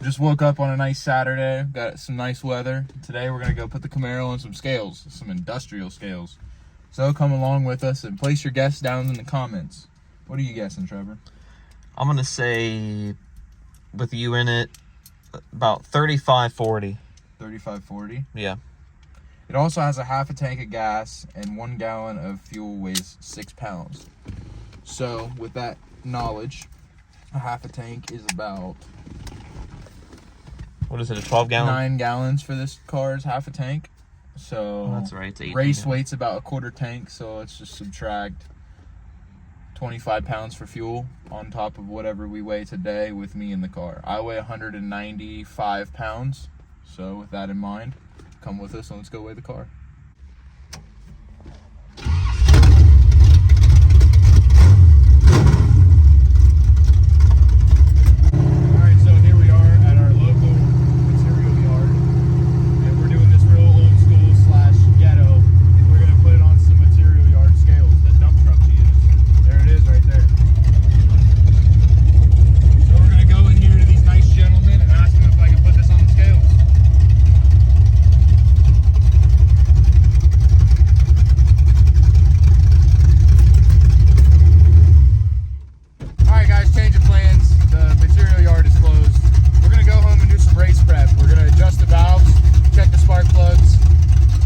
Just woke up on a nice Saturday, got some nice weather. Today we're gonna go put the Camaro on some scales, some industrial scales. So come along with us and place your guess down in the comments. What are you guessing, Trevor? I'm gonna say, with you in it, about 35-40. 35-40. Yeah. It also has a half a tank of gas and 1 gallon of fuel weighs 6 pounds. So with that knowledge, a half a tank is about, what is it, a 12 gallon? 9 gallons for this car's half a tank. So Oh, that's right. It's 18 race gallons. weight's about a quarter tank, so let's just subtract 25 pounds for fuel on top of whatever we weigh today with me in the car. I weigh 195 pounds, so with that in mind, come with us and let's go weigh the car. Alright, so here we are at our local material yard, and we're doing this real old school / ghetto. We're going to put it on some material yard scales that dump trucks use. There it is right there. So we're going to go in here to these nice gentlemen and ask them if I can put this on the scales. Alright guys, change of plans. The material yard is closed. We're going to go home and do some race prep. We're going to adjust the valves, check the spark plugs,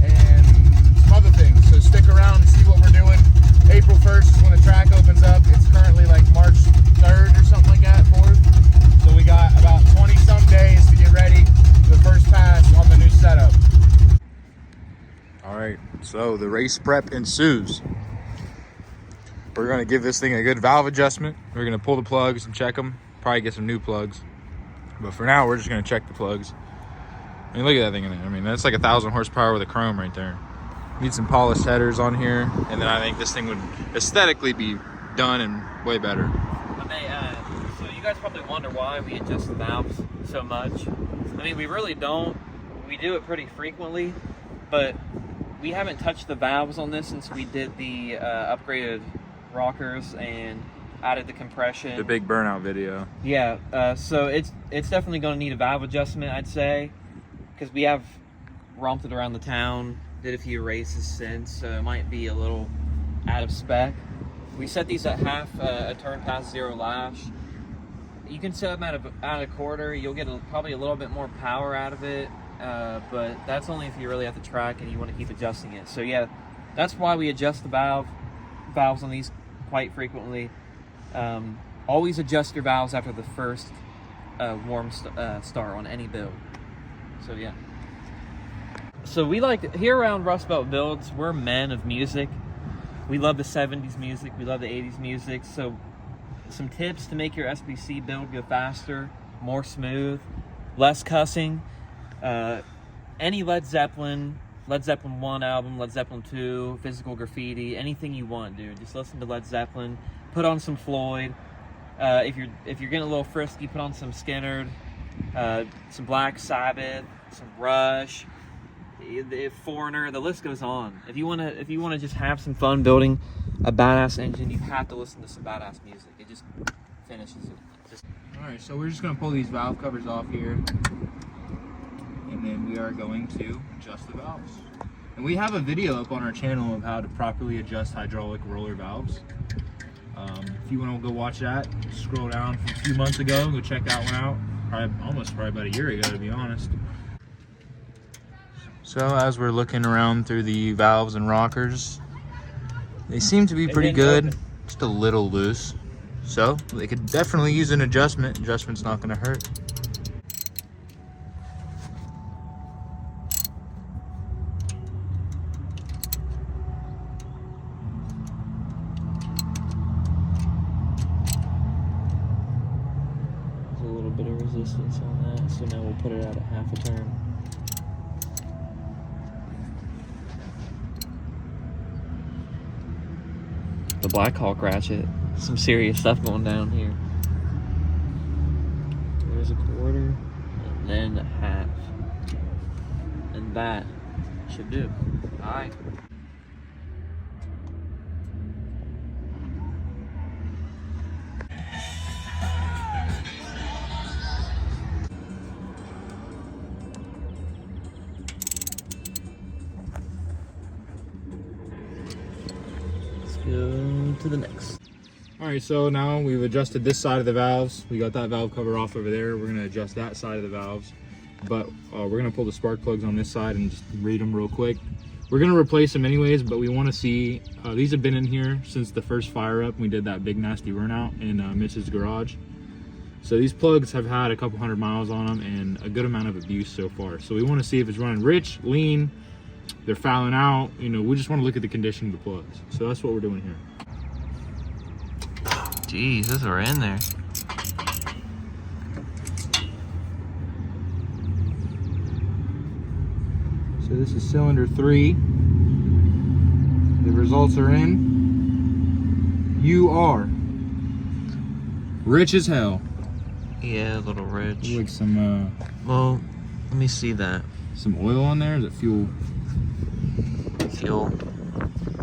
and some other things. So stick around and see what we're doing. April 1st is when the track opens up. It's currently like March 3rd or something like that, 4th. So we got about 20 some days to get ready for the first pass on the new setup. Alright, so the race prep ensues. We're going to give this thing a good valve adjustment. We're going to pull the plugs and check them. Probably get some new plugs. But for now, we're just going to check the plugs. I mean, look at that thing in there. I mean, that's like 1,000 horsepower with a chrome right there. Need some polished headers on here. And then I think this thing would aesthetically be done and way better. So you guys probably wonder why we adjust the valves so much. I mean, we really don't. We do it pretty frequently, but we haven't touched the valves on this since we did the upgraded rockers and added the compression. The big burnout video. Yeah, so it's definitely going to need a valve adjustment, I'd say, because we have romped it around the town, did a few races since, so it might be a little out of spec. We set these at half a turn past 0 lash. You can set them at a quarter. You'll get probably a little bit more power out of it, but that's only if you're really at the track and you want to keep adjusting it. So yeah, that's why we adjust the valves on these quite frequently. Always adjust your valves after the first warm start on any build. So yeah. So we like, here around Rust Belt Builds, we're men of music. We love the 70s music, we love the 80s music. So some tips to make your SBC build go faster, more smooth, less cussing. Any Led Zeppelin 1 album, Led Zeppelin 2, Physical Graffiti, anything you want, dude. Just listen to Led Zeppelin. Put on some Floyd. If you're getting a little frisky, put on some Skynyrd, some Black Sabbath, some Rush, Foreigner. The list goes on. If you wanna just have some fun building a badass engine, you have to listen to some badass music. It just finishes it. All right, so we're just going to pull these valve covers off here, and then we are going to adjust the valves. And we have a video up on our channel of how to properly adjust hydraulic roller valves. If you want to go watch that, scroll down from a few months ago, go check that one out. Probably about a year ago, to be honest. So as we're looking around through the valves and rockers, they seem to be pretty good, just a little loose. So they could definitely use an adjustment. Adjustment's not going to hurt. There's a little bit of resistance on that, so now we'll put it out at half a turn. The Black Hawk ratchet. Some serious stuff going down here. There's a quarter, and then a half. And that should do. Alright. go to the next. All right, so now we've adjusted this side of the valves. We got that valve cover off over there. We're gonna adjust that side of the valves, but we're gonna pull the spark plugs on this side and just read them real quick. We're gonna replace them anyways, but we wanna see, these have been in here since the first fire up. We did that big nasty burnout in Mitch's garage. So these plugs have had a couple hundred miles on them and a good amount of abuse so far. So we wanna see if it's running rich, lean, they're fouling out. You know, we just wanna look at the condition of the plugs. So that's what we're doing here. Jeez, those are in there. So this is cylinder 3. The results are in. You are rich as hell. Yeah, a little rich. Like some Well, let me see that. some oil on there. Is it fuel? Fuel.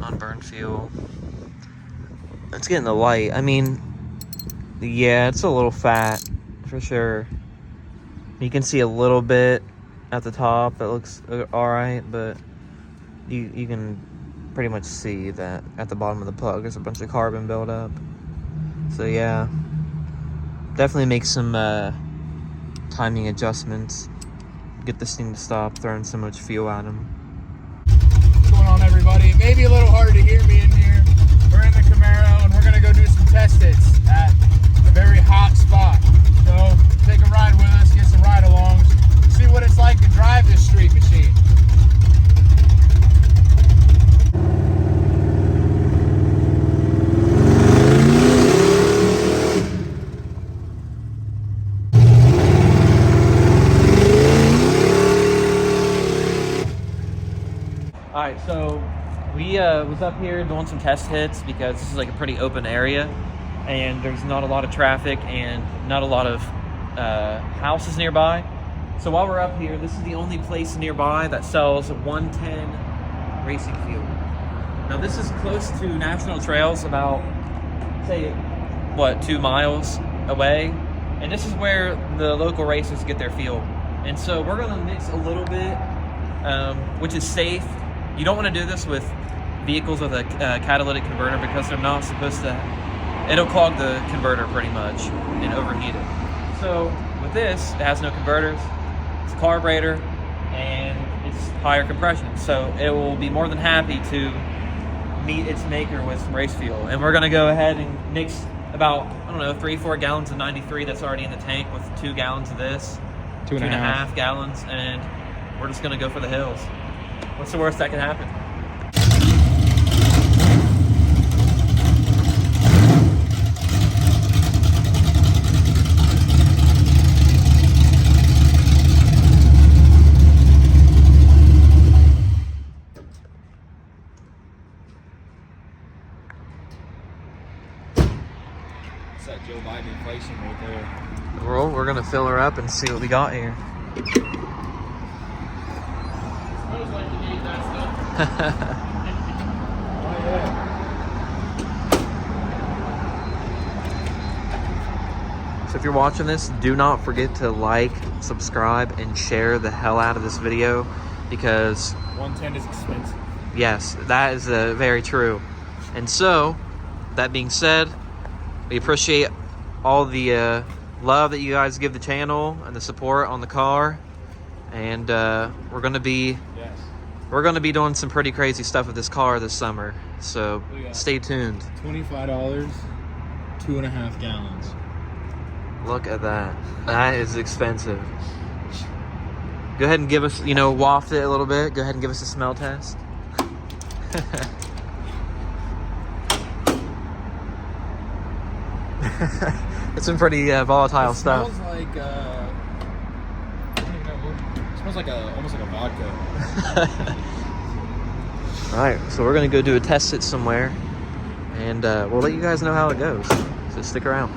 Unburned fuel. It's getting the light. I mean, yeah, it's a little fat for sure. You can see a little bit at the top that looks alright, but you can pretty much see that at the bottom of the plug there's a bunch of carbon buildup. So yeah, definitely make some timing adjustments. Get this thing to stop throwing so much fuel at them. What's going on, everybody? It may be a little hard to hear me in here. We're in the Camaro and we're gonna go do some test hits at a very hot spot. So take a ride with us, get some ride-alongs, see what it's like to drive this street machine. Alright, so we was up here doing some test hits because this is like a pretty open area and there's not a lot of traffic and not a lot of houses nearby. So while we're up here, this is the only place nearby that sells 110 racing fuel. Now this is close to national trails, about, say, what, 2 miles away. And this is where the local racers get their fuel. And so we're gonna mix a little bit, which is safe. You don't want to do this with vehicles with a catalytic converter because they're not supposed to, it'll clog the converter pretty much and overheat it. So with this, it has no converters, it's a carburetor, and it's higher compression. So it will be more than happy to meet its maker with some race fuel. And we're gonna go ahead and mix about, I don't know, 3-4 gallons of 93 that's already in the tank with 2 gallons of this, 2.5 gallons, and we're just gonna go for the hills. What's the worst that can happen? It's that Joe Biden inflation right there. Well, we're gonna fill her up and see what we got here. So if you're watching this, do not forget to like, subscribe, and share the hell out of this video because 110 is expensive. yes, that is very true. And so, that being said, we appreciate all the love that you guys give the channel and the support on the car. And we're gonna be doing some pretty crazy stuff with this car this summer. So stay tuned. $25, 2.5 gallons. Look at that. That is expensive. Go ahead and give us, waft it a little bit. Go ahead and give us a smell test. It's some pretty volatile stuff. Smells like I don't even know. It smells like almost like a vodka. All right, so we're gonna go do a test it somewhere, and we'll let you guys know how it goes. So stick around.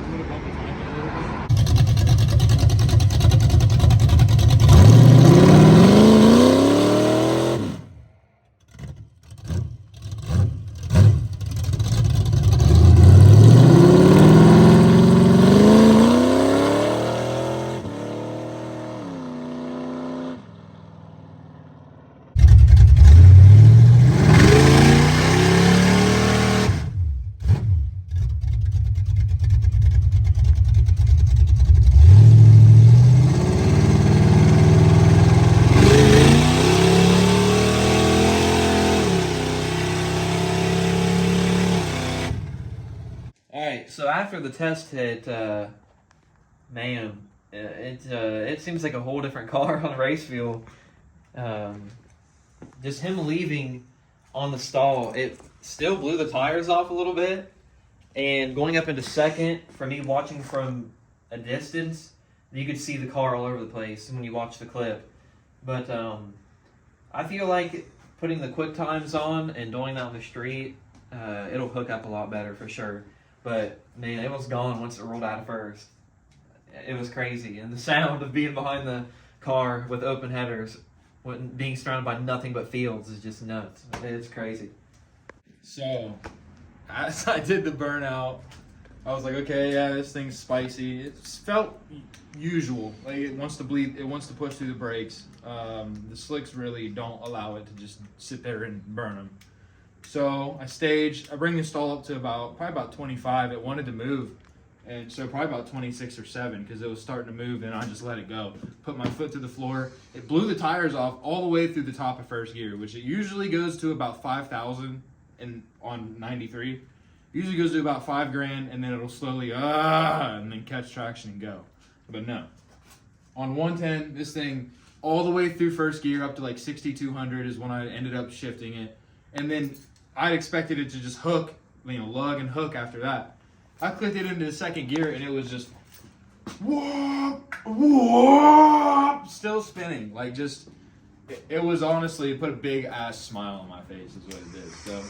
So after the test hit, man, it seems like a whole different car on race fuel. Just him leaving on the stall, it still blew the tires off a little bit. And going up into second, for me watching from a distance, you could see the car all over the place when you watch the clip. But I feel like putting the quick times on and doing that on the street, it'll hook up a lot better for sure. But man, it was gone once it rolled out of first. It was crazy. And the sound of being behind the car with open headers, being surrounded by nothing but fields, is just nuts. It's crazy. So, as I did the burnout, I was like, okay, yeah, this thing's spicy. It felt usual. Like it wants to bleed. It wants to push through the brakes. The slicks really don't allow it to just sit there and burn them. So I bring the stall up to probably about 25. It wanted to move, and so probably about 26 or 7 because it was starting to move, and I just let it go. Put my foot to the floor. It blew the tires off all the way through the top of first gear, which it usually goes to about 5,000 on 93. Usually goes to about $5,000, and then it'll slowly and then catch traction and go. But no, on 110, this thing all the way through first gear up to like 6,200 is when I ended up shifting it, and then I expected it to just hook, lug and hook after that. I clicked it into the second gear, and it was just whoop, whoop, still spinning. Like just, it was honestly, it put a big ass smile on my face is what it did. So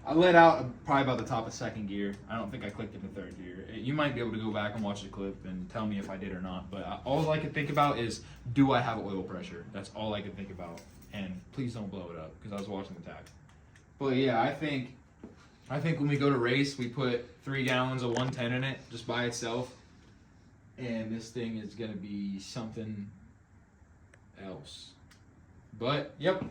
I let out probably about the top of second gear. I don't think I clicked into third gear. You might be able to go back and watch the clip and tell me if I did or not. But all I could think about is, do I have oil pressure? That's all I could think about. And please don't blow it up because I was watching the tach. But yeah, I think when we go to race, we put 3 gallons of 110 in it just by itself. And this thing is going to be something else. But, yep.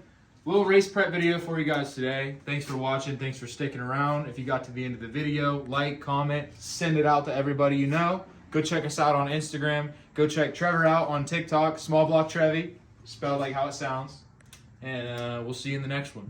Little race prep video for you guys today. Thanks for watching. Thanks for sticking around. If you got to the end of the video, like, comment, send it out to everybody you know. Go check us out on Instagram. Go check Trevor out on TikTok, Small Block Trevi, spelled like how it sounds. And we'll see you in the next one.